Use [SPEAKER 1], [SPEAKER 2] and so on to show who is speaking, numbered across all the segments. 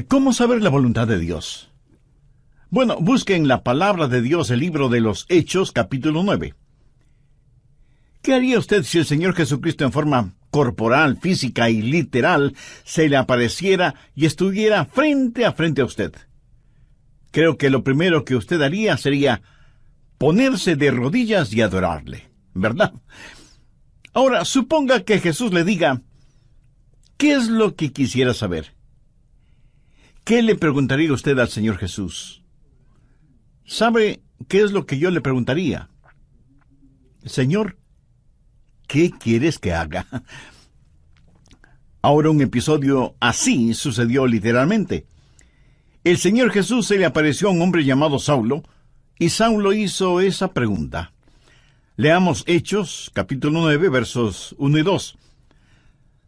[SPEAKER 1] ¿Cómo saber la voluntad de Dios? Bueno, busque en la palabra de Dios el libro de los Hechos, capítulo 9. ¿Qué haría usted si el Señor Jesucristo en forma corporal, física y literal se le apareciera y estuviera frente a frente a usted? Creo que lo primero que usted haría sería ponerse de rodillas y adorarle, ¿verdad? Ahora, suponga que Jesús le diga, ¿qué es lo que quisiera saber? ¿Qué le preguntaría usted al Señor Jesús? ¿Sabe qué es lo que yo le preguntaría? Señor, ¿qué quieres que haga? Ahora un episodio así sucedió literalmente. El Señor Jesús se le apareció a un hombre llamado Saulo, y Saulo hizo esa pregunta. Leamos Hechos, capítulo 9, versos 1 y 2.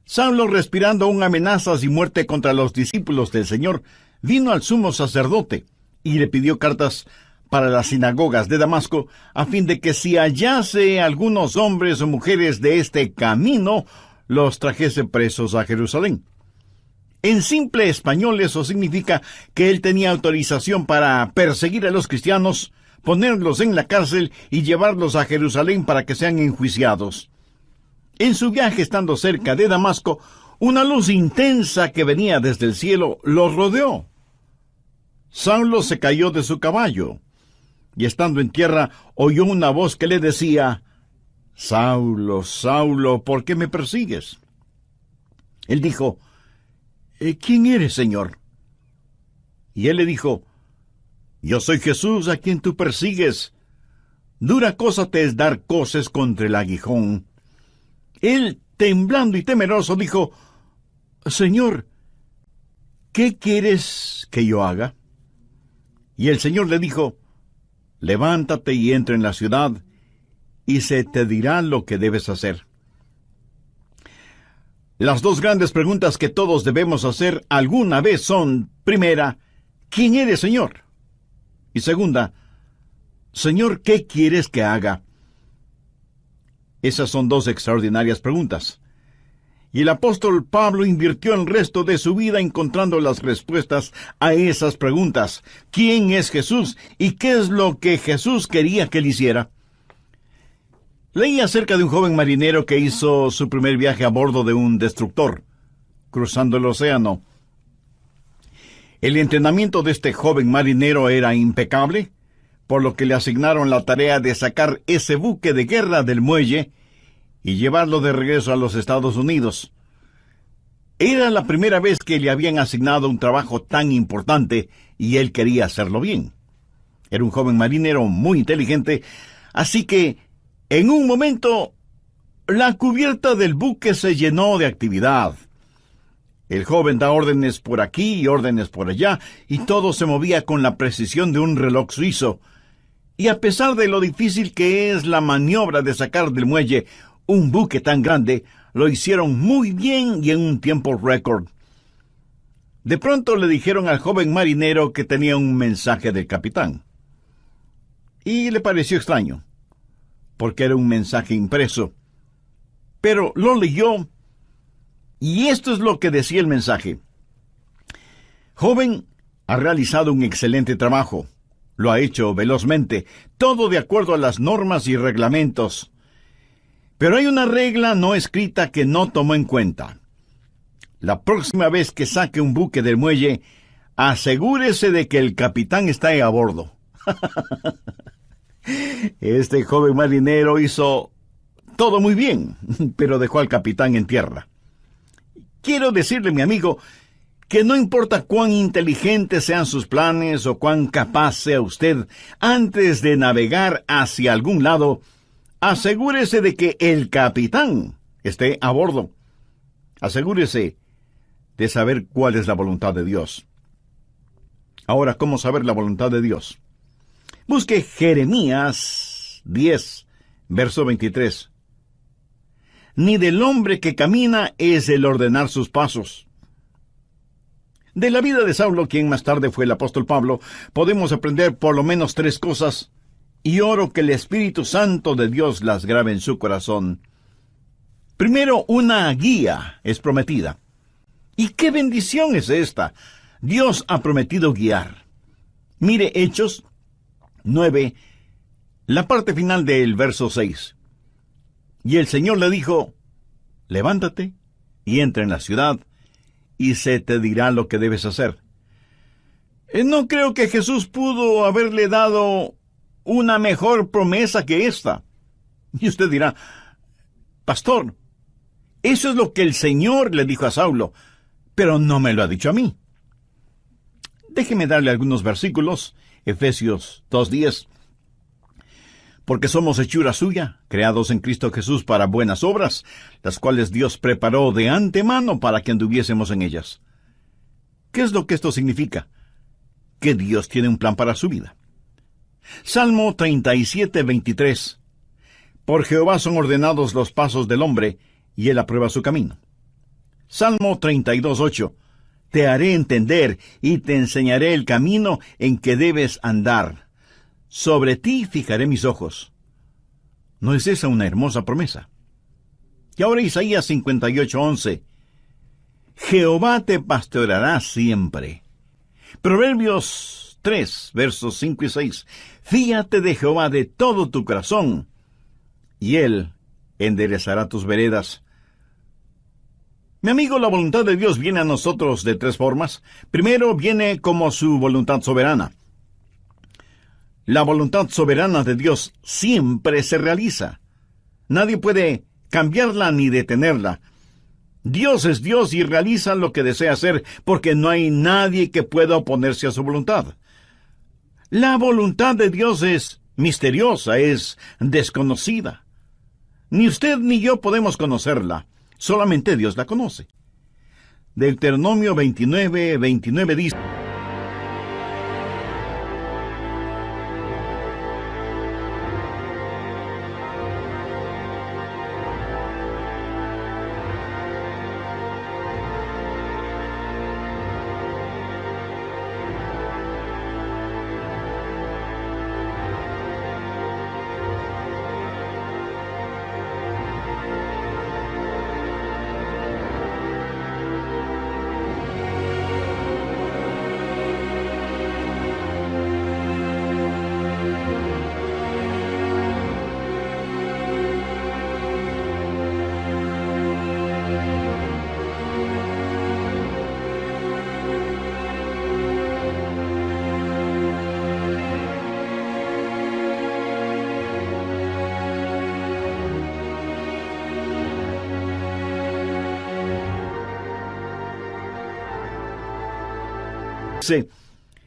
[SPEAKER 1] Saulo, respirando aún amenazas y muerte contra los discípulos del Señor, vino al sumo sacerdote y le pidió cartas para las sinagogas de Damasco, a fin de que si hallase algunos hombres o mujeres de este camino, los trajese presos a Jerusalén. En simple español eso significa que él tenía autorización para perseguir a los cristianos, ponerlos en la cárcel y llevarlos a Jerusalén para que sean enjuiciados. En su viaje, estando cerca de Damasco, una luz intensa que venía desde el cielo los rodeó. Saulo se cayó de su caballo, y estando en tierra, oyó una voz que le decía, «Saulo, Saulo, ¿por qué me persigues?» Él dijo, «¿Quién eres, Señor?» Y él le dijo, «Yo soy Jesús a quien tú persigues. Dura cosa te es dar coces contra el aguijón». Él, temblando y temeroso, dijo, «Señor, ¿qué quieres que yo haga?» Y el Señor le dijo, «Levántate y entra en la ciudad, y se te dirá lo que debes hacer». Las dos grandes preguntas que todos debemos hacer alguna vez son, primera, ¿quién eres, Señor? Y segunda, Señor, ¿qué quieres que haga? Esas son dos extraordinarias preguntas. Y el apóstol Pablo invirtió el resto de su vida encontrando las respuestas a esas preguntas. ¿Quién es Jesús? ¿Y qué es lo que Jesús quería que él hiciera? Leí acerca de un joven marinero que hizo su primer viaje a bordo de un destructor, cruzando el océano. El entrenamiento de este joven marinero era impecable, por lo que le asignaron la tarea de sacar ese buque de guerra del muelle y llevarlo de regreso a los Estados Unidos. Era la primera vez que le habían asignado un trabajo tan importante y él quería hacerlo bien. Era un joven marinero muy inteligente, así que en un momento la cubierta del buque se llenó de actividad. El joven da órdenes por aquí y órdenes por allá, y todo se movía con la precisión de un reloj suizo. Y a pesar de lo difícil que es la maniobra de sacar del muelle un buque tan grande, lo hicieron muy bien y en un tiempo récord. De pronto le dijeron al joven marinero que tenía un mensaje del capitán. Y le pareció extraño, porque era un mensaje impreso. Pero lo leyó, y esto es lo que decía el mensaje. «Joven, ha realizado un excelente trabajo. Lo ha hecho velozmente, todo de acuerdo a las normas y reglamentos. Pero hay una regla no escrita que no tomó en cuenta. La próxima vez que saque un buque del muelle, asegúrese de que el capitán está a bordo». Este joven marinero hizo todo muy bien, pero dejó al capitán en tierra. Quiero decirle, mi amigo, que no importa cuán inteligentes sean sus planes o cuán capaz sea usted, antes de navegar hacia algún lado, asegúrese de que el capitán esté a bordo. Asegúrese de saber cuál es la voluntad de Dios. Ahora, ¿cómo saber la voluntad de Dios? Busque Jeremías 10, verso 23. Ni del hombre que camina es el ordenar sus pasos. De la vida de Saulo, quien más tarde fue el apóstol Pablo, podemos aprender por lo menos 3 cosas, y oro que el Espíritu Santo de Dios las grabe en su corazón. Primero, una guía es prometida. ¿Y qué bendición es esta? Dios ha prometido guiar. Mire Hechos 9, la parte final del verso 6. Y el Señor le dijo, levántate y entra en la ciudad, y se te dirá lo que debes hacer. No creo que Jesús pudo haberle dado una mejor promesa que esta. Y usted dirá, pastor, eso es lo que el Señor le dijo a Saulo, pero no me lo ha dicho a mí. Déjeme darle algunos versículos. Efesios 2:10. Porque somos hechura suya, creados en Cristo Jesús para buenas obras, las cuales Dios preparó de antemano para que anduviésemos en ellas. ¿Qué es lo que esto significa? Que Dios tiene un plan para su vida. Salmo 37:23. Por Jehová son ordenados los pasos del hombre, y él aprueba su camino. Salmo 32:8. Te haré entender y te enseñaré el camino en que debes andar. Sobre ti fijaré mis ojos. ¿No es esa una hermosa promesa? Y ahora Isaías 58:11. Jehová te pastoreará siempre. Proverbios 3, versos 5 y 6. Fíate de Jehová de todo tu corazón, y él enderezará tus veredas. Mi amigo, la voluntad de Dios viene a nosotros de tres formas. Primero, viene como su voluntad soberana. La voluntad soberana de Dios siempre se realiza. Nadie puede cambiarla ni detenerla. Dios es Dios y realiza lo que desea hacer, porque no hay nadie que pueda oponerse a su voluntad. La voluntad de Dios es misteriosa, es desconocida. Ni usted ni yo podemos conocerla. Solamente Dios la conoce. Deuteronomio 29:29 dice: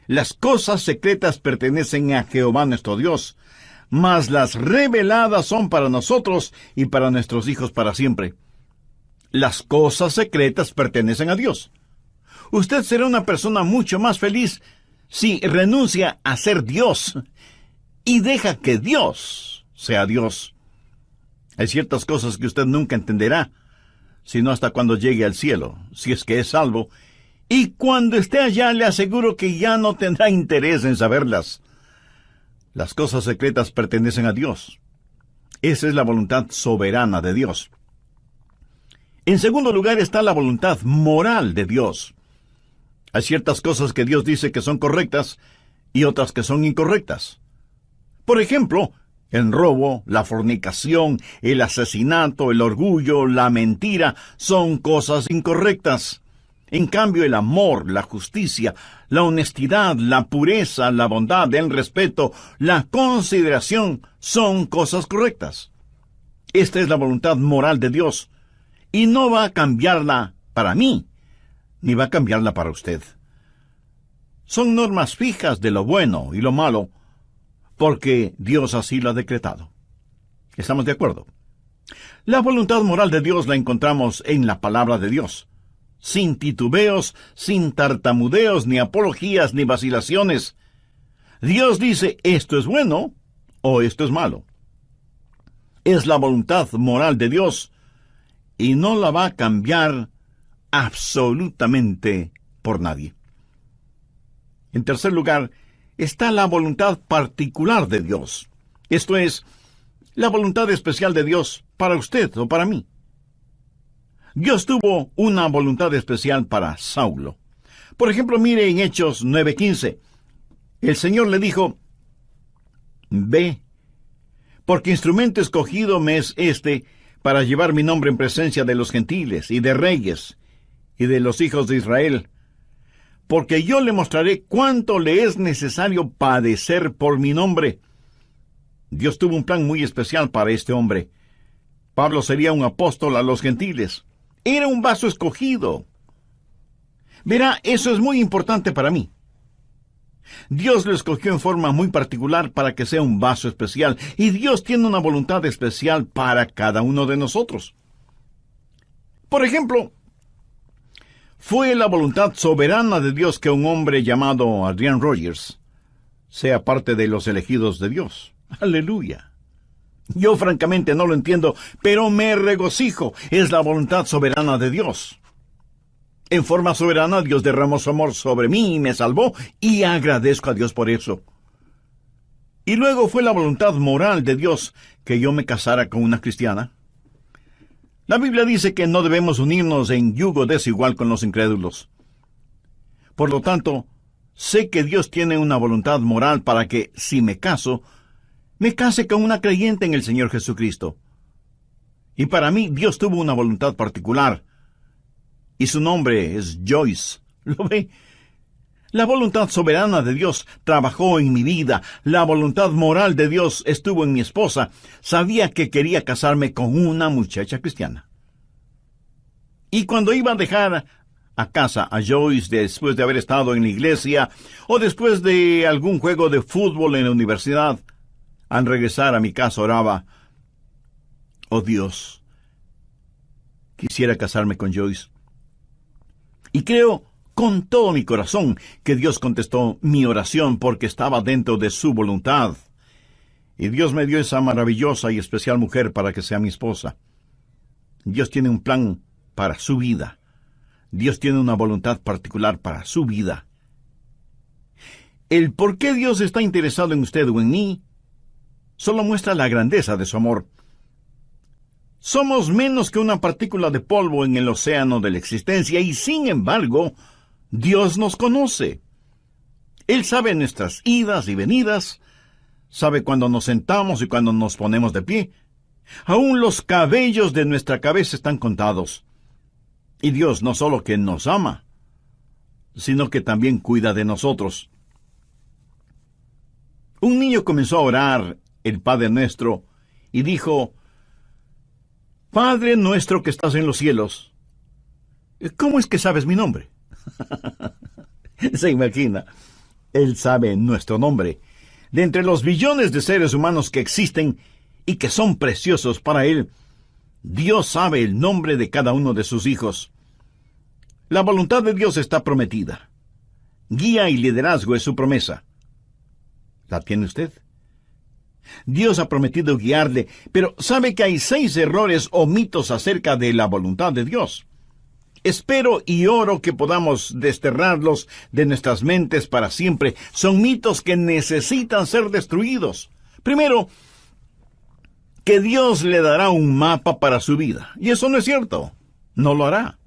[SPEAKER 1] las cosas secretas pertenecen a Jehová nuestro Dios, mas las reveladas son para nosotros y para nuestros hijos para siempre. Las cosas secretas pertenecen a Dios. Usted será una persona mucho más feliz si renuncia a ser Dios y deja que Dios sea Dios. Hay ciertas cosas que usted nunca entenderá, sino hasta cuando llegue al cielo, si es que es salvo. Y cuando esté allá, le aseguro que ya no tendrá interés en saberlas. Las cosas secretas pertenecen a Dios. Esa es la voluntad soberana de Dios. En segundo lugar está la voluntad moral de Dios. Hay ciertas cosas que Dios dice que son correctas y otras que son incorrectas. Por ejemplo, el robo, la fornicación, el asesinato, el orgullo, la mentira son cosas incorrectas. En cambio, el amor, la justicia, la honestidad, la pureza, la bondad, el respeto, la consideración son cosas correctas. Esta es la voluntad moral de Dios, y no va a cambiarla para mí, ni va a cambiarla para usted. Son normas fijas de lo bueno y lo malo, porque Dios así lo ha decretado. ¿Estamos de acuerdo? La voluntad moral de Dios la encontramos en la palabra de Dios. Sin titubeos, sin tartamudeos, ni apologías, ni vacilaciones. Dios dice, esto es bueno, o esto es malo. Es la voluntad moral de Dios, y no la va a cambiar absolutamente por nadie. En tercer lugar, está la voluntad particular de Dios. Esto es, la voluntad especial de Dios para usted o para mí. Dios tuvo una voluntad especial para Saulo. Por ejemplo, mire en Hechos 9:15. El Señor le dijo: Ve, porque instrumento escogido me es este para llevar mi nombre en presencia de los gentiles y de reyes y de los hijos de Israel, porque yo le mostraré cuánto le es necesario padecer por mi nombre. Dios tuvo un plan muy especial para este hombre. Pablo sería un apóstol a los gentiles. Era un vaso escogido. Verá, eso es muy importante para mí. Dios lo escogió en forma muy particular para que sea un vaso especial, y Dios tiene una voluntad especial para cada uno de nosotros. Por ejemplo, fue la voluntad soberana de Dios que un hombre llamado Adrian Rogers sea parte de los elegidos de Dios. ¡Aleluya! Yo francamente no lo entiendo, pero me regocijo. Es la voluntad soberana de Dios. En forma soberana, Dios derramó su amor sobre mí y me salvó, y agradezco a Dios por eso. Y luego fue la voluntad moral de Dios que yo me casara con una cristiana. La Biblia dice que no debemos unirnos en yugo desigual con los incrédulos. Por lo tanto, sé que Dios tiene una voluntad moral para que, si me case con una creyente en el Señor Jesucristo. Y para mí, Dios tuvo una voluntad particular, y su nombre es Joyce. ¿Lo ve? La voluntad soberana de Dios trabajó en mi vida. La voluntad moral de Dios estuvo en mi esposa. Sabía que quería casarme con una muchacha cristiana. Y cuando iba a dejar a casa a Joyce después de haber estado en la iglesia o después de algún juego de fútbol en la universidad, al regresar a mi casa oraba: oh Dios, quisiera casarme con Joyce. Y creo con todo mi corazón que Dios contestó mi oración porque estaba dentro de su voluntad. Y Dios me dio esa maravillosa y especial mujer para que sea mi esposa. Dios tiene un plan para su vida. Dios tiene una voluntad particular para su vida. El por qué Dios está interesado en usted o en mí solo muestra la grandeza de su amor. Somos menos que una partícula de polvo en el océano de la existencia, y sin embargo, Dios nos conoce. Él sabe nuestras idas y venidas, sabe cuando nos sentamos y cuando nos ponemos de pie. Aún los cabellos de nuestra cabeza están contados. Y Dios no solo que nos ama, sino que también cuida de nosotros. Un niño comenzó a orar el Padre Nuestro y dijo: Padre nuestro que estás en los cielos. ¿Cómo es que sabes mi nombre? Se imagina. Él sabe nuestro nombre. De entre los billones de seres humanos que existen y que son preciosos para Él, Dios sabe el nombre de cada uno de sus hijos. La voluntad de Dios está prometida. Guía y liderazgo es su promesa. ¿La tiene usted? Dios ha prometido guiarle, pero sabe que hay 6 errores o mitos acerca de la voluntad de Dios. Espero y oro que podamos desterrarlos de nuestras mentes para siempre. Son mitos que necesitan ser destruidos. Primero, que Dios le dará un mapa para su vida. Y eso no es cierto. No lo hará.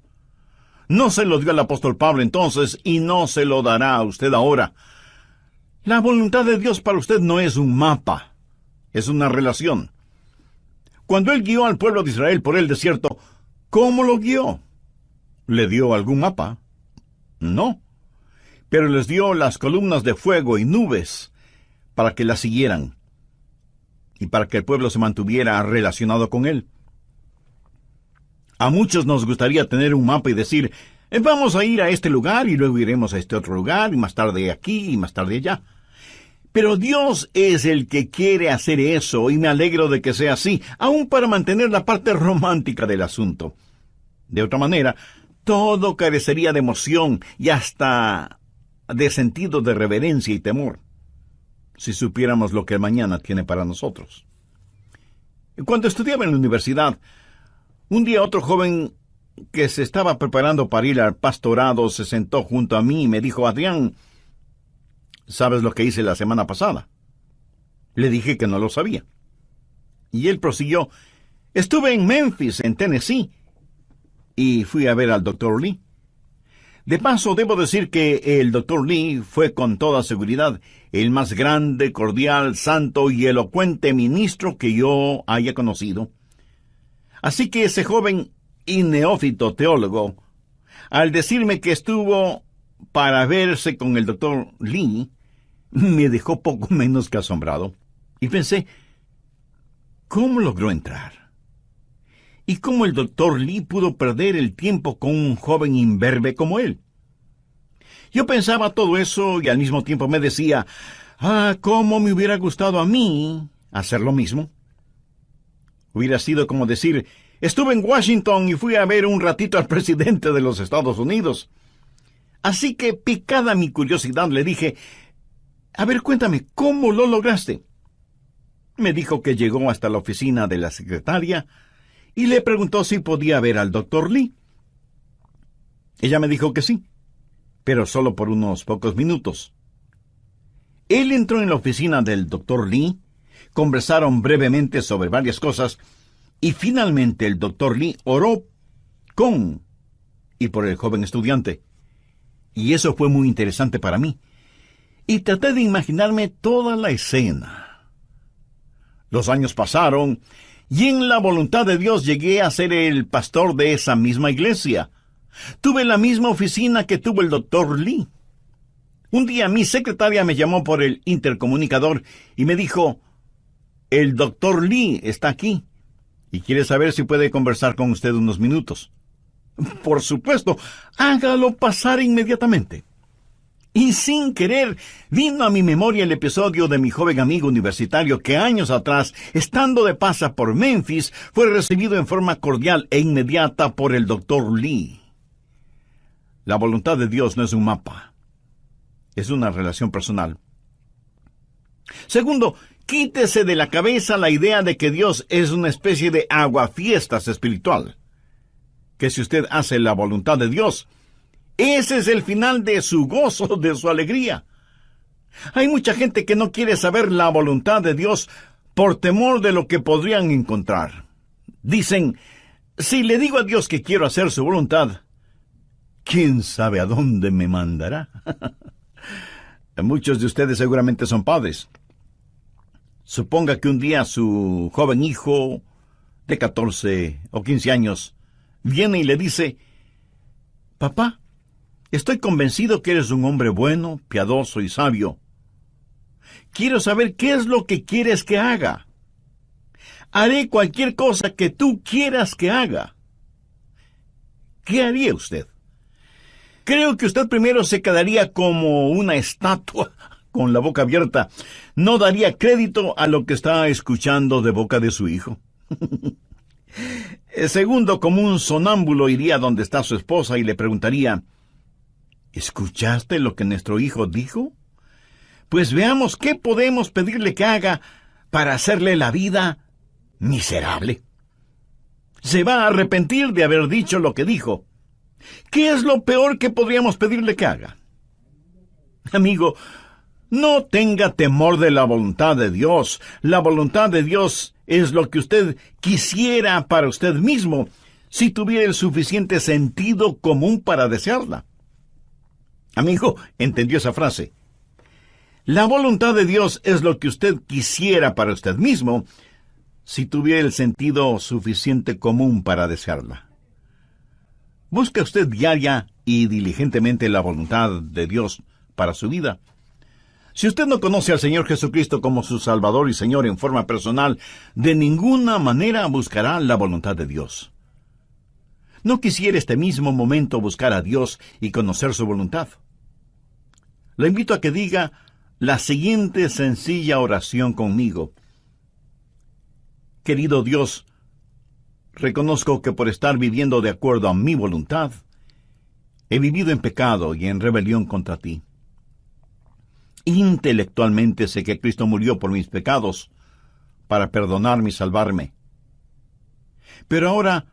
[SPEAKER 1] No se lo dio al apóstol Pablo entonces, y no se lo dará a usted ahora. La voluntad de Dios para usted no es un mapa. Es una relación. Cuando Él guió al pueblo de Israel por el desierto, ¿cómo lo guió? ¿Le dio algún mapa? No. Pero les dio las columnas de fuego y nubes para que las siguieran y para que el pueblo se mantuviera relacionado con Él. A muchos nos gustaría tener un mapa y decir: vamos a ir a este lugar y luego iremos a este otro lugar y más tarde aquí y más tarde allá. Pero Dios es el que quiere hacer eso, y me alegro de que sea así, aún para mantener la parte romántica del asunto. De otra manera, todo carecería de emoción y hasta de sentido de reverencia y temor, si supiéramos lo que el mañana tiene para nosotros. Cuando estudiaba en la universidad, un día otro joven que se estaba preparando para ir al pastorado se sentó junto a mí y me dijo: Adrián, ¿sabes lo que hice la semana pasada? Le dije que no lo sabía. Y él prosiguió: estuve en Memphis, en Tennessee, y fui a ver al Dr. Lee. De paso, debo decir que el Dr. Lee fue con toda seguridad el más grande, cordial, santo y elocuente ministro que yo haya conocido. Así que ese joven y neófito teólogo, al decirme que estuvo para verse con el Dr. Lee, me dejó poco menos que asombrado. Y pensé, ¿cómo logró entrar? ¿Y cómo el Dr. Lee pudo perder el tiempo con un joven imberbe como él? Yo pensaba todo eso y al mismo tiempo me decía, cómo me hubiera gustado a mí hacer lo mismo. Hubiera sido como decir, estuve en Washington y fui a ver un ratito al presidente de los Estados Unidos. Así que, picada mi curiosidad, le dije, a ver, cuéntame, ¿cómo lo lograste? Me dijo que llegó hasta la oficina de la secretaria y le preguntó si podía ver al Dr. Lee. Ella me dijo que sí, pero solo por unos pocos minutos. Él entró en la oficina del Dr. Lee, conversaron brevemente sobre varias cosas, y finalmente el Dr. Lee oró con y por el joven estudiante. Y eso fue muy interesante para mí. Y traté de imaginarme toda la escena. Los años pasaron, y en la voluntad de Dios llegué a ser el pastor de esa misma iglesia. Tuve la misma oficina que tuvo el Dr. Lee. Un día mi secretaria me llamó por el intercomunicador y me dijo, el Dr. Lee está aquí y quiere saber si puede conversar con usted unos minutos. Por supuesto, hágalo pasar inmediatamente. Y sin querer, vino a mi memoria el episodio de mi joven amigo universitario que años atrás, estando de paso por Memphis, fue recibido en forma cordial e inmediata por el Dr. Lee. La voluntad de Dios no es un mapa, es una relación personal. Segundo, quítese de la cabeza la idea de que Dios es una especie de aguafiestas espiritual. Que si usted hace la voluntad de Dios, ese es el final de su gozo, de su alegría. Hay mucha gente que no quiere saber la voluntad de Dios por temor de lo que podrían encontrar. Dicen, si le digo a Dios que quiero hacer su voluntad, ¿quién sabe a dónde me mandará? Muchos de ustedes seguramente son padres. Suponga que un día su joven hijo de 14 o 15 años viene y le dice, papá, estoy convencido que eres un hombre bueno, piadoso y sabio. Quiero saber qué es lo que quieres que haga. Haré cualquier cosa que tú quieras que haga. ¿Qué haría usted? Creo que usted primero se quedaría como una estatua con la boca abierta. No daría crédito a lo que está escuchando de boca de su hijo. Segundo, como un sonámbulo iría donde está su esposa y le preguntaría, ¿escuchaste lo que nuestro hijo dijo? Pues veamos qué podemos pedirle que haga para hacerle la vida miserable. Se va a arrepentir de haber dicho lo que dijo. ¿Qué es lo peor que podríamos pedirle que haga? Amigo, no tenga temor de la voluntad de Dios. La voluntad de Dios es lo que usted quisiera para usted mismo, si tuviera el suficiente sentido común para desearla. Amigo, ¿entendió esa frase? La voluntad de Dios es lo que usted quisiera para usted mismo, si tuviera el sentido suficiente común para desearla. Busca usted diaria y diligentemente la voluntad de Dios para su vida. Si usted no conoce al Señor Jesucristo como su Salvador y Señor en forma personal, de ninguna manera buscará la voluntad de Dios. ¿No quisiera este mismo momento buscar a Dios y conocer su voluntad? Le invito a que diga la siguiente sencilla oración conmigo. Querido Dios, reconozco que por estar viviendo de acuerdo a mi voluntad, he vivido en pecado y en rebelión contra ti. Intelectualmente sé que Cristo murió por mis pecados para perdonarme y salvarme. Pero ahora,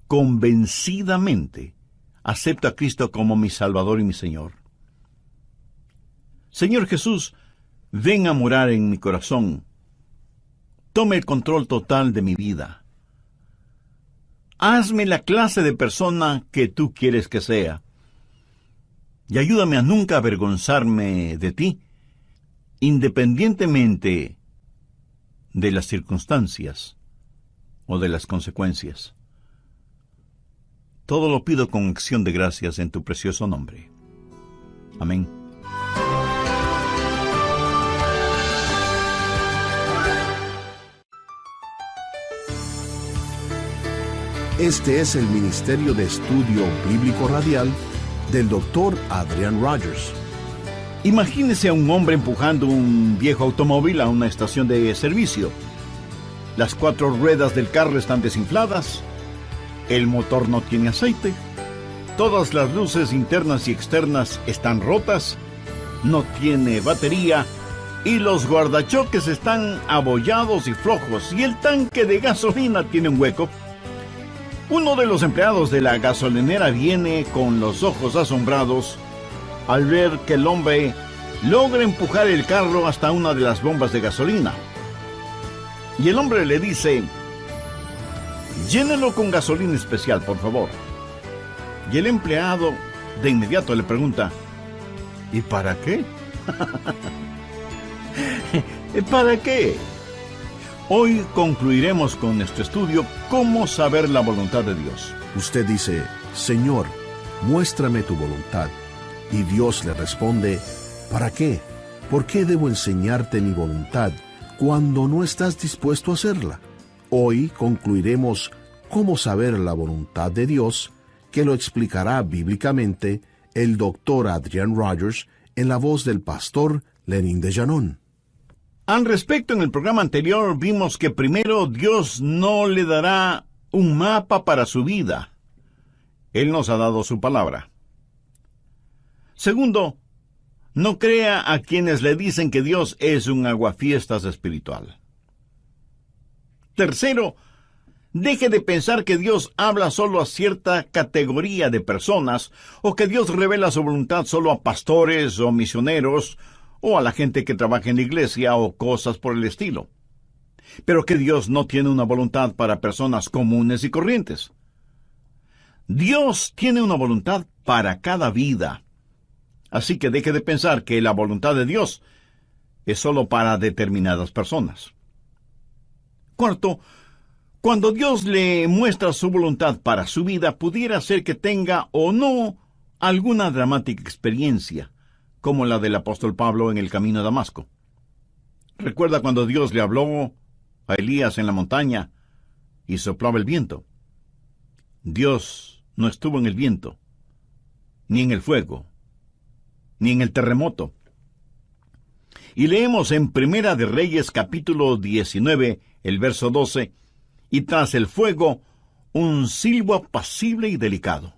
[SPEAKER 1] convencidamente, acepto a Cristo como mi Salvador y mi Señor. Señor Jesús, ven a morar en mi corazón. Tome el control total de mi vida. Hazme la clase de persona que tú quieres que sea. y ayúdame a nunca avergonzarme de ti, independientemente de las circunstancias o de las consecuencias. Todo lo pido con acción de gracias en tu precioso nombre. Amén.
[SPEAKER 2] Este es el Ministerio de Estudio Bíblico Radial del Dr. Adrian Rogers.
[SPEAKER 1] Imagínese a un hombre empujando un viejo automóvil a una estación de servicio. Las 4 ruedas del carro están desinfladas, el motor no tiene aceite, todas las luces internas y externas están rotas, no tiene batería y los guardachoques están abollados y flojos y el tanque de gasolina tiene un hueco. Uno de los empleados de la gasolinera viene con los ojos asombrados al ver que el hombre logra empujar el carro hasta una de las bombas de gasolina. Y el hombre le dice: llénelo con gasolina especial, por favor. Y el empleado de inmediato le pregunta: ¿y para qué? ¿Para qué? Hoy concluiremos con nuestro estudio cómo saber la voluntad de Dios.
[SPEAKER 2] Usted dice: Señor, muéstrame tu voluntad. Y Dios le responde: ¿para qué? ¿Por qué debo enseñarte mi voluntad cuando no estás dispuesto a hacerla? Hoy concluiremos cómo saber la voluntad de Dios, que lo explicará bíblicamente el Dr. Adrian Rogers en la voz del pastor Lenín de Llanón.
[SPEAKER 1] Al respecto, en el programa anterior vimos que primero Dios no le dará un mapa para su vida. Él nos ha dado su palabra. Segundo, no crea a quienes le dicen que Dios es un aguafiestas espiritual. Tercero, deje de pensar que Dios habla solo a cierta categoría de personas o que Dios revela su voluntad solo a pastores o misioneros o a la gente que trabaja en la iglesia o cosas por el estilo. Pero que Dios no tiene una voluntad para personas comunes y corrientes. Dios tiene una voluntad para cada vida. Así que deje de pensar que la voluntad de Dios es solo para determinadas personas. Cuarto, cuando Dios le muestra su voluntad para su vida, pudiera ser que tenga o no alguna dramática experiencia, como la del apóstol Pablo en el camino a Damasco. ¿Recuerda cuando Dios le habló a Elías en la montaña y soplaba el viento? Dios no estuvo en el viento, ni en el fuego, ni en el terremoto. Y leemos en Primera de Reyes capítulo 19, el verso 12, y tras el fuego, un silbo apacible y delicado.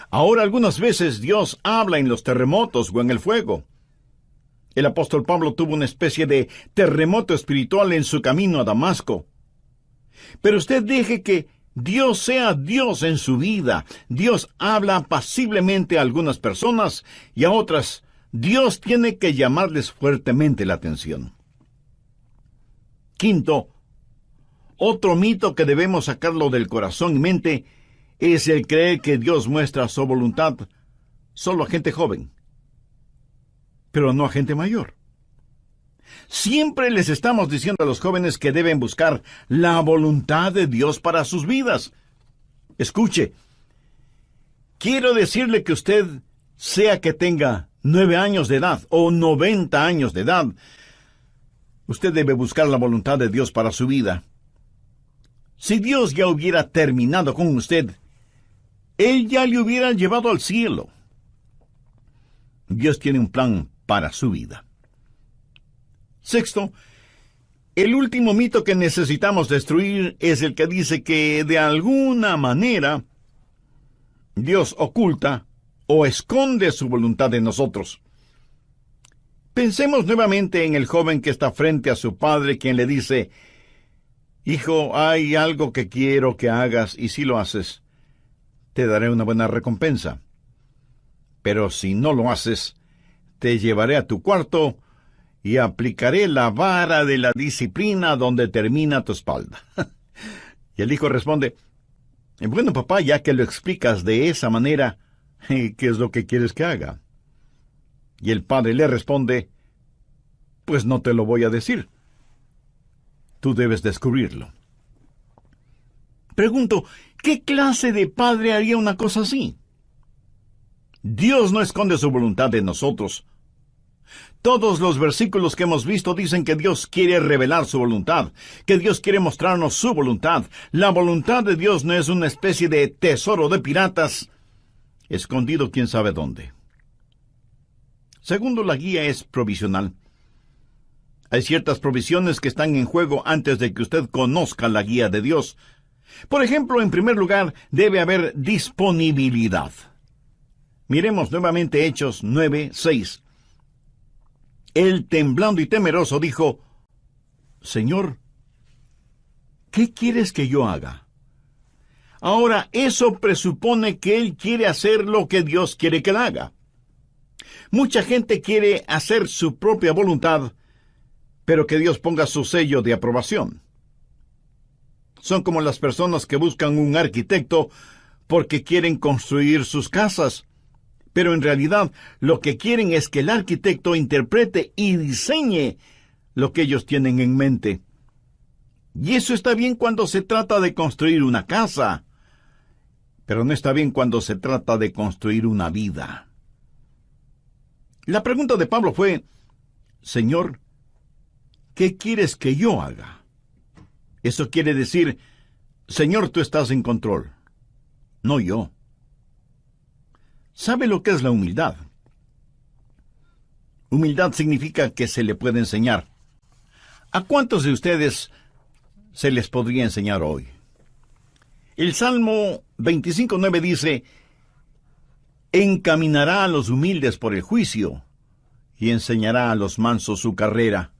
[SPEAKER 1] Ahora algunas veces Dios habla en los terremotos o en el fuego. El apóstol Pablo tuvo una especie de terremoto espiritual en su camino a Damasco. Pero usted deje que Dios sea Dios en su vida. Dios habla apaciblemente a algunas personas y a otras Dios tiene que llamarles fuertemente la atención. Quinto, otro mito que debemos sacarlo del corazón y mente es el creer que Dios muestra su voluntad solo a gente joven, pero no a gente mayor. Siempre les estamos diciendo a los jóvenes que deben buscar la voluntad de Dios para sus vidas. Escuche, quiero decirle que usted, sea que tenga 9 años de edad o 90 años de edad, usted debe buscar la voluntad de Dios para su vida. Si Dios ya hubiera terminado con usted, Él ya le hubiera llevado al cielo. Dios tiene un plan para su vida. Sexto, el último mito que necesitamos destruir es el que dice que de alguna manera Dios oculta o esconde su voluntad de nosotros. Pensemos nuevamente en el joven que está frente a su padre, quien le dice: «Hijo, hay algo que quiero que hagas, y si lo haces, te daré una buena recompensa. Pero si no lo haces, te llevaré a tu cuarto y aplicaré la vara de la disciplina donde termina tu espalda». Y el hijo responde: «Bueno, papá, ya que lo explicas de esa manera, ¿Y qué es lo que quieres que haga? Y el padre le responde, pues no te lo voy a decir. Tú debes descubrirlo. Pregunto, ¿qué clase de padre haría una cosa así? Dios no esconde su voluntad de nosotros. Todos los versículos que hemos visto dicen que Dios quiere revelar su voluntad, que Dios quiere mostrarnos su voluntad. La voluntad de Dios no es una especie de tesoro de piratas, escondido quién sabe dónde. Segundo, la guía es provisional. Hay ciertas provisiones que están en juego antes de que usted conozca la guía de Dios. Por ejemplo, en primer lugar, debe haber disponibilidad. Miremos nuevamente Hechos 9:6. Él, temblando y temeroso, dijo, Señor, ¿qué quieres que yo haga? Ahora, eso presupone que él quiere hacer lo que Dios quiere que él haga. Mucha gente quiere hacer su propia voluntad, pero que Dios ponga su sello de aprobación. Son como las personas que buscan un arquitecto porque quieren construir sus casas, pero en realidad lo que quieren es que el arquitecto interprete y diseñe lo que ellos tienen en mente. Y eso está bien cuando se trata de construir una casa, pero no está bien cuando se trata de construir una vida. La pregunta de Pablo fue, Señor, ¿qué quieres que yo haga? Eso quiere decir, Señor, tú estás en control, no yo. ¿Sabe lo que es la humildad? Humildad significa que se le puede enseñar. ¿A cuántos de ustedes se les podría enseñar hoy? El Salmo 25:9 dice, encaminará a los humildes por el juicio y enseñará a los mansos su carrera.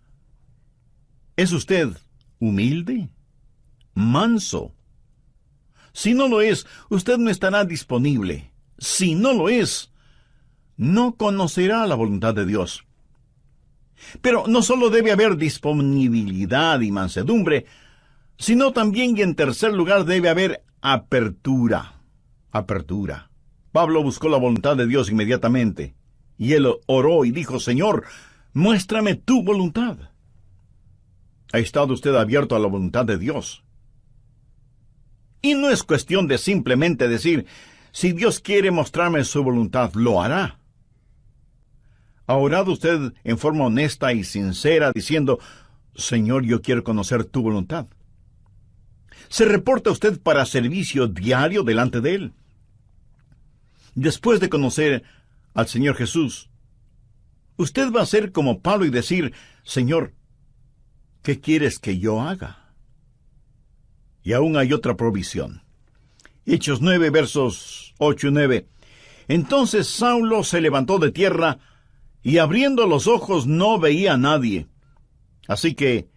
[SPEAKER 1] ¿Es usted humilde? ¿Manso? Si no lo es, usted no estará disponible. Si no lo es, no conocerá la voluntad de Dios. Pero no solo debe haber disponibilidad y mansedumbre, sino también y en tercer lugar debe haber apertura. Apertura. Pablo buscó la voluntad de Dios inmediatamente, y él oró y dijo, Señor, muéstrame tu voluntad. ¿Ha estado usted abierto a la voluntad de Dios? Y no es cuestión de simplemente decir, si Dios quiere mostrarme su voluntad, lo hará. ¿Ha orado usted en forma honesta y sincera, diciendo, Señor, yo quiero conocer tu voluntad? ¿Se reporta usted para servicio diario delante de Él? Después de conocer al Señor Jesús, usted va a ser como Pablo y decir, Señor, ¿qué quieres que yo haga? Y aún hay otra provisión. Hechos 9, versos 8 y 9. Entonces Saulo se levantó de tierra, y abriendo los ojos no veía a nadie. Así que,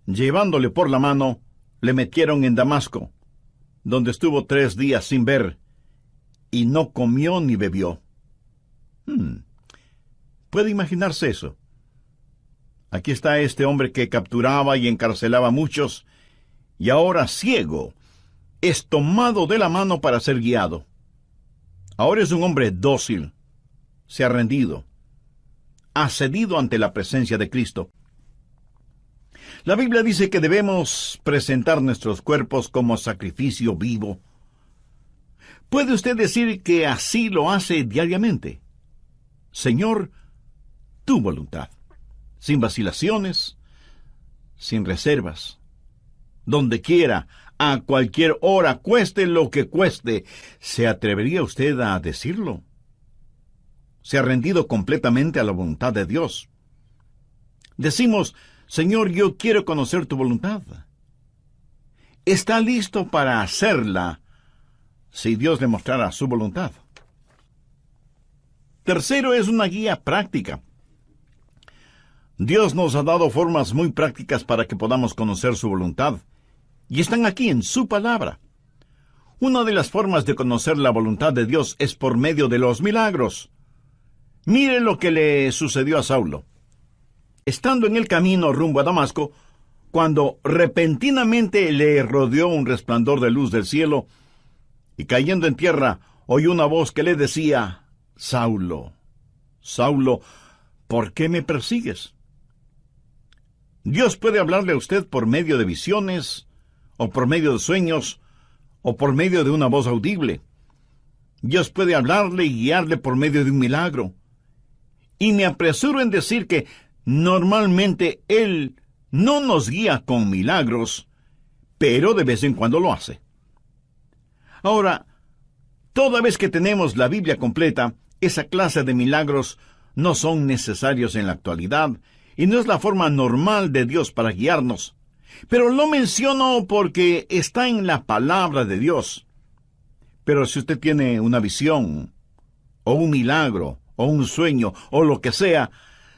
[SPEAKER 1] llevándole por la mano, le metieron en Damasco, donde estuvo 3 días sin ver, y no comió ni bebió. ¿Puede imaginarse eso? Aquí está este hombre que capturaba y encarcelaba a muchos, y ahora ciego, es tomado de la mano para ser guiado. Ahora es un hombre dócil, se ha rendido, ha cedido ante la presencia de Cristo. La Biblia dice que debemos presentar nuestros cuerpos como sacrificio vivo. ¿Puede usted decir que así lo hace diariamente? Señor, tu voluntad, sin vacilaciones, sin reservas, donde quiera, a cualquier hora, cueste lo que cueste. ¿Se atrevería usted a decirlo? ¿Se ha rendido completamente a la voluntad de Dios? Decimos, Señor, yo quiero conocer tu voluntad. ¿Está listo para hacerla si Dios le mostrara su voluntad? Tercero, es una guía práctica. Dios nos ha dado formas muy prácticas para que podamos conocer su voluntad. Y están aquí en su palabra. Una de las formas de conocer la voluntad de Dios es por medio de los milagros. Mire lo que le sucedió a Saulo. Estando en el camino rumbo a Damasco, cuando repentinamente le rodeó un resplandor de luz del cielo, y cayendo en tierra, oyó una voz que le decía, Saulo, Saulo, ¿por qué me persigues? Dios puede hablarle a usted por medio de visiones, o por medio de sueños, o por medio de una voz audible. Dios puede hablarle y guiarle por medio de un milagro. Y me apresuro en decir que normalmente Él no nos guía con milagros, pero de vez en cuando lo hace. Ahora, toda vez que tenemos la Biblia completa, esa clase de milagros no son necesarios en la actualidad, y no es la forma normal de Dios para guiarnos. Pero lo menciono porque está en la palabra de Dios. Pero si usted tiene una visión, o un milagro, o un sueño, o lo que sea,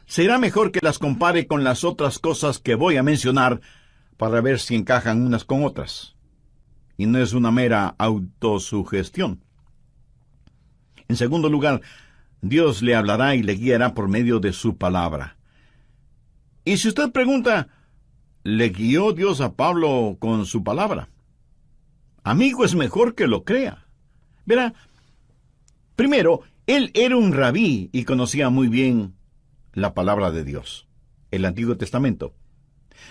[SPEAKER 1] será mejor que las compare con las otras cosas que voy a mencionar para ver si encajan unas con otras. Y no es una mera autosugestión. En segundo lugar, Dios le hablará y le guiará por medio de su palabra. Y si usted pregunta, ¿le guió Dios a Pablo con su palabra? Amigo, es mejor que lo crea. Verá, primero, él era un rabí y conocía muy bien la palabra de Dios, el Antiguo Testamento.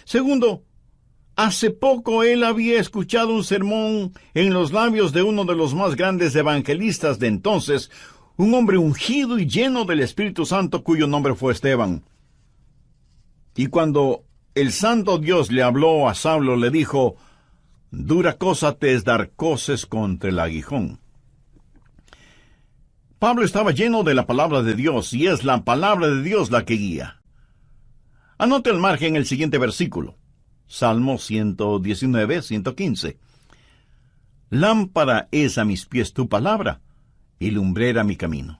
[SPEAKER 1] Segundo, hace poco él había escuchado un sermón en los labios de uno de los más grandes evangelistas de entonces, un hombre ungido y lleno del Espíritu Santo cuyo nombre fue Esteban. Y cuando el Santo Dios le habló a Saulo, le dijo, «Dura cosa te es dar coces contra el aguijón». Pablo estaba lleno de la palabra de Dios, y es la palabra de Dios la que guía. Anote al margen el siguiente versículo. Salmo 119, 115. Lámpara es a mis pies tu palabra, y lumbrera mi camino.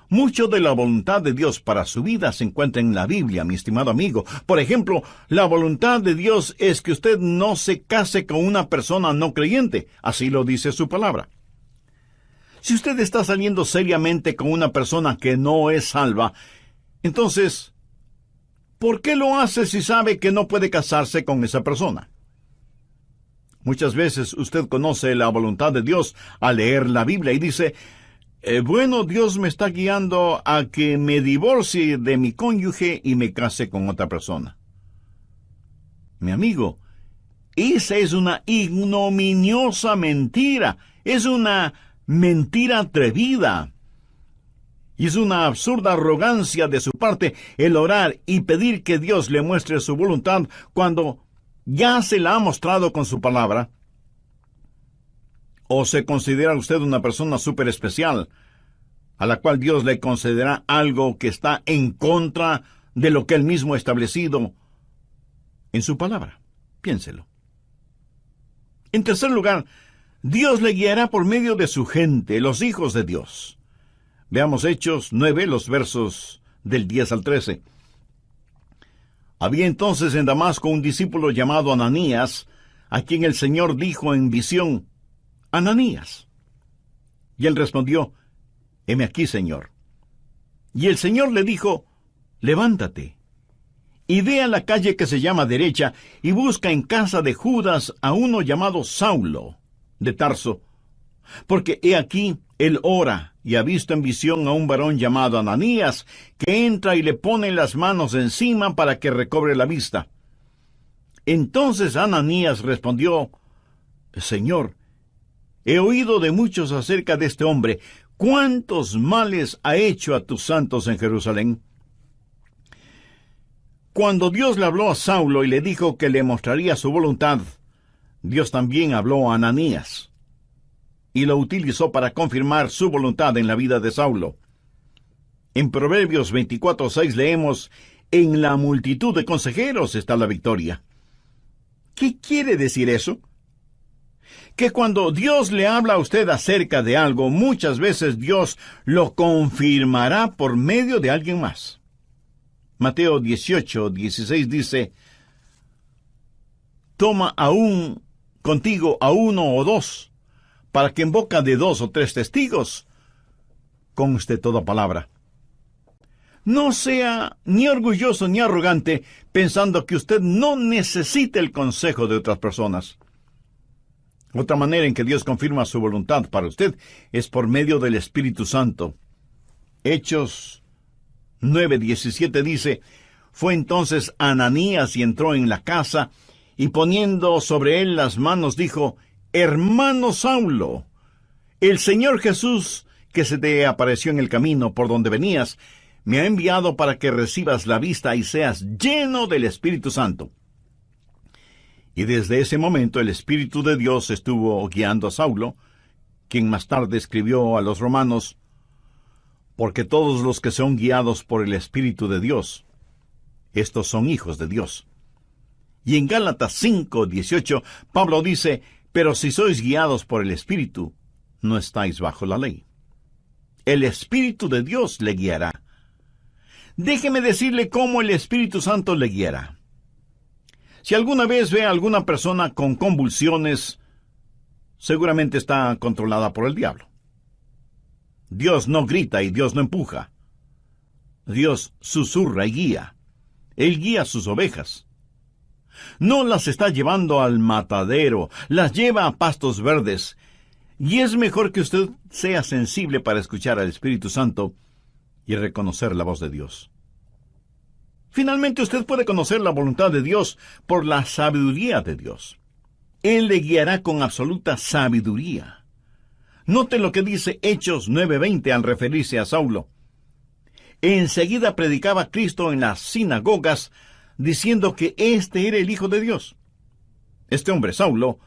[SPEAKER 1] Mucho de la voluntad de Dios para su vida se encuentra en la Biblia, mi estimado amigo. Por ejemplo, la voluntad de Dios es que usted no se case con una persona no creyente. Así lo dice su palabra. Si usted está saliendo seriamente con una persona que no es salva, entonces, ¿por qué lo hace si sabe que no puede casarse con esa persona? Muchas veces usted conoce la voluntad de Dios al leer la Biblia y dice, bueno, Dios me está guiando a que me divorcie de mi cónyuge y me case con otra persona. Mi amigo, esa es una ignominiosa mentira. Es una mentira atrevida. Y es una absurda arrogancia de su parte el orar y pedir que Dios le muestre su voluntad cuando ya se la ha mostrado con su palabra. ¿O se considera usted una persona súper especial, a la cual Dios le concederá algo que está en contra de lo que Él mismo ha establecido en su palabra? Piénselo. En tercer lugar, Dios le guiará por medio de su gente, los hijos de Dios. Veamos Hechos 9, los versos del 10 al 13. Había entonces en Damasco un discípulo llamado Ananías, a quien el Señor dijo en visión, «Ananías». Y él respondió, «Heme aquí, Señor». Y el Señor le dijo, «Levántate, y ve a la calle que se llama Derecha, y busca en casa de Judas a uno llamado Saulo, de Tarso, porque he aquí, él ora, y ha visto en visión a un varón llamado Ananías, que entra y le pone las manos encima para que recobre la vista». Entonces Ananías respondió, «Señor, he oído de muchos acerca de este hombre. ¿Cuántos males ha hecho a tus santos en Jerusalén?» Cuando Dios le habló a Saulo y le dijo que le mostraría su voluntad, Dios también habló a Ananías y lo utilizó para confirmar su voluntad en la vida de Saulo. En Proverbios 24:6 leemos, «En la multitud de consejeros está la victoria». ¿Qué quiere decir eso? Que cuando Dios le habla a usted acerca de algo, muchas veces Dios lo confirmará por medio de alguien más. Mateo 18:16 dice, «Toma aún contigo a uno o dos, para que en boca de 2 o 3 testigos conste toda palabra». No sea ni orgulloso ni arrogante pensando que usted no necesita el consejo de otras personas. Otra manera en que Dios confirma su voluntad para usted es por medio del Espíritu Santo. Hechos 9:17 dice: Fue entonces Ananías y entró en la casa, y poniendo sobre él las manos dijo: Hermano Saulo, el Señor Jesús, que se te apareció en el camino por donde venías, me ha enviado para que recibas la vista y seas lleno del Espíritu Santo. Y desde ese momento el Espíritu de Dios estuvo guiando a Saulo, quien más tarde escribió a los romanos: porque todos los que son guiados por el Espíritu de Dios, estos son hijos de Dios. Y en Gálatas 5:18, Pablo dice: pero si sois guiados por el Espíritu, no estáis bajo la ley. El Espíritu de Dios le guiará. Déjeme decirle cómo el Espíritu Santo le guiará. Si alguna vez ve a alguna persona con convulsiones, seguramente está controlada por el diablo. Dios no grita y Dios no empuja. Dios susurra y guía. Él guía a sus ovejas. No las está llevando al matadero, las lleva a pastos verdes. Y es mejor que usted sea sensible para escuchar al Espíritu Santo y reconocer la voz de Dios. Finalmente, usted puede conocer la voluntad de Dios por la sabiduría de Dios. Él le guiará con absoluta sabiduría. Note lo que dice Hechos 9:20 al referirse a Saulo. Enseguida predicaba Cristo en las sinagogas, diciendo que éste era el Hijo de Dios. Este hombre, Saulo,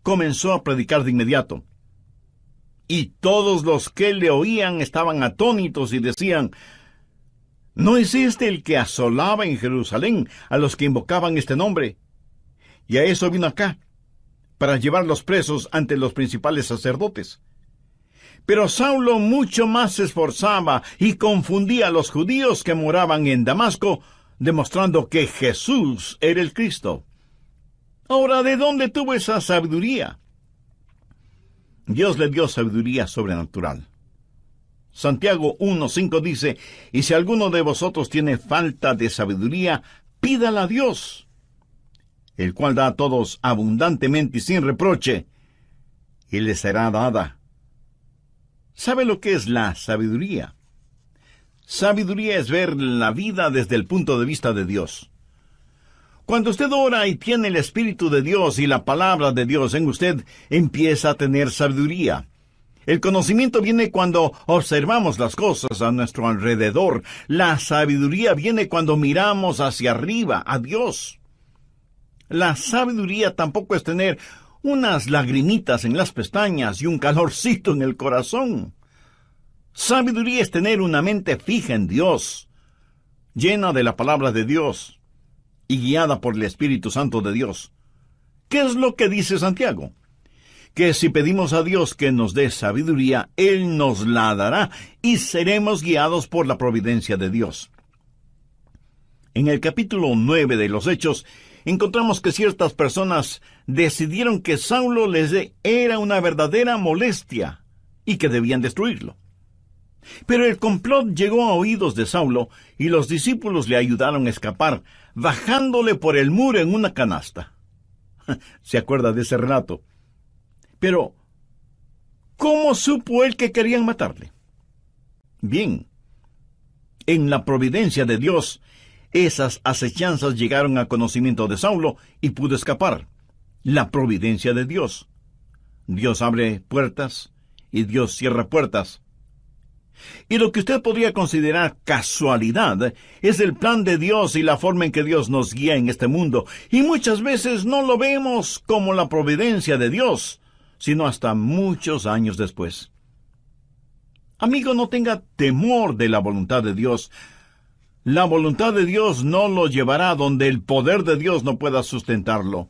[SPEAKER 1] comenzó a predicar de inmediato. Y todos los que le oían estaban atónitos y decían: ¿no es este el que asolaba en Jerusalén a los que invocaban este nombre? Y a eso vino acá, para llevarlos presos ante los principales sacerdotes. Pero Saulo mucho más se esforzaba y confundía a los judíos que moraban en Damasco, demostrando que Jesús era el Cristo. Ahora, ¿de dónde tuvo esa sabiduría? Dios le dio sabiduría sobrenatural. Santiago 1:5 dice: y si alguno de vosotros tiene falta de sabiduría, pídala a Dios, el cual da a todos abundantemente y sin reproche, y le será dada. ¿Sabe lo que es la sabiduría? Sabiduría es ver la vida desde el punto de vista de Dios. Cuando usted ora y tiene el Espíritu de Dios y la palabra de Dios en usted, empieza a tener sabiduría. El conocimiento viene cuando observamos las cosas a nuestro alrededor. La sabiduría viene cuando miramos hacia arriba, a Dios. La sabiduría tampoco es tener unas lagrimitas en las pestañas y un calorcito en el corazón. Sabiduría es tener una mente fija en Dios, llena de la palabra de Dios y guiada por el Espíritu Santo de Dios. ¿Qué es lo que dice Santiago? Que si pedimos a Dios que nos dé sabiduría, Él nos la dará y seremos guiados por la providencia de Dios. En el capítulo 9 de los Hechos, encontramos que ciertas personas decidieron que Saulo les era una verdadera molestia y que debían destruirlo. Pero el complot llegó a oídos de Saulo y los discípulos le ayudaron a escapar, bajándole por el muro en una canasta. ¿Se acuerda de ese relato? Pero, ¿cómo supo él que querían matarle? Bien, en la providencia de Dios, esas acechanzas llegaron a conocimiento de Saulo y pudo escapar. La providencia de Dios. Dios abre puertas y Dios cierra puertas. Y lo que usted podría considerar casualidad es el plan de Dios y la forma en que Dios nos guía en este mundo. Y muchas veces no lo vemos como la providencia de Dios, sino hasta muchos años después. Amigo, no tenga temor de la voluntad de Dios. La voluntad de Dios no lo llevará donde el poder de Dios no pueda sustentarlo.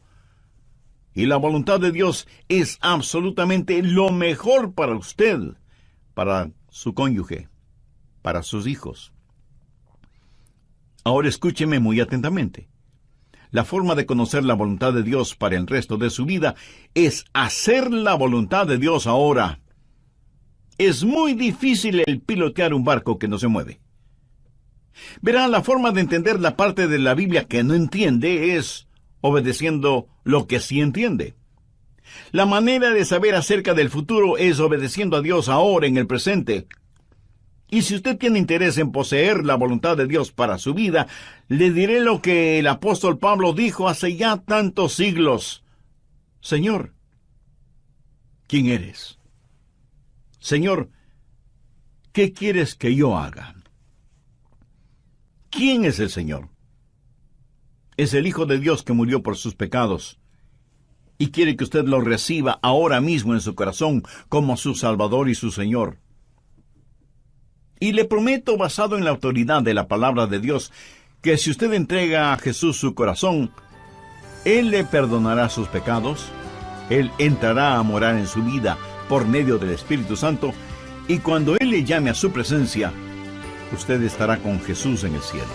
[SPEAKER 1] Y la voluntad de Dios es absolutamente lo mejor para usted, para su cónyuge, para sus hijos. Ahora escúcheme muy atentamente. La forma de conocer la voluntad de Dios para el resto de su vida es hacer la voluntad de Dios ahora. Es muy difícil el pilotear un barco que no se mueve. Verá, la forma de entender la parte de la Biblia que no entiende es obedeciendo lo que sí entiende. La manera de saber acerca del futuro es obedeciendo a Dios ahora en el presente. Y si usted tiene interés en poseer la voluntad de Dios para su vida, le diré lo que el apóstol Pablo dijo hace ya tantos siglos. Señor, ¿quién eres? Señor, ¿qué quieres que yo haga? ¿Quién es el Señor? Es el Hijo de Dios que murió por sus pecados y quiere que usted lo reciba ahora mismo en su corazón como su Salvador y su Señor. Y le prometo, basado en la autoridad de la palabra de Dios, que si usted entrega a Jesús su corazón, Él le perdonará sus pecados, Él entrará a morar en su vida por medio del Espíritu Santo, y cuando Él le llame a su presencia, usted estará con Jesús en el cielo.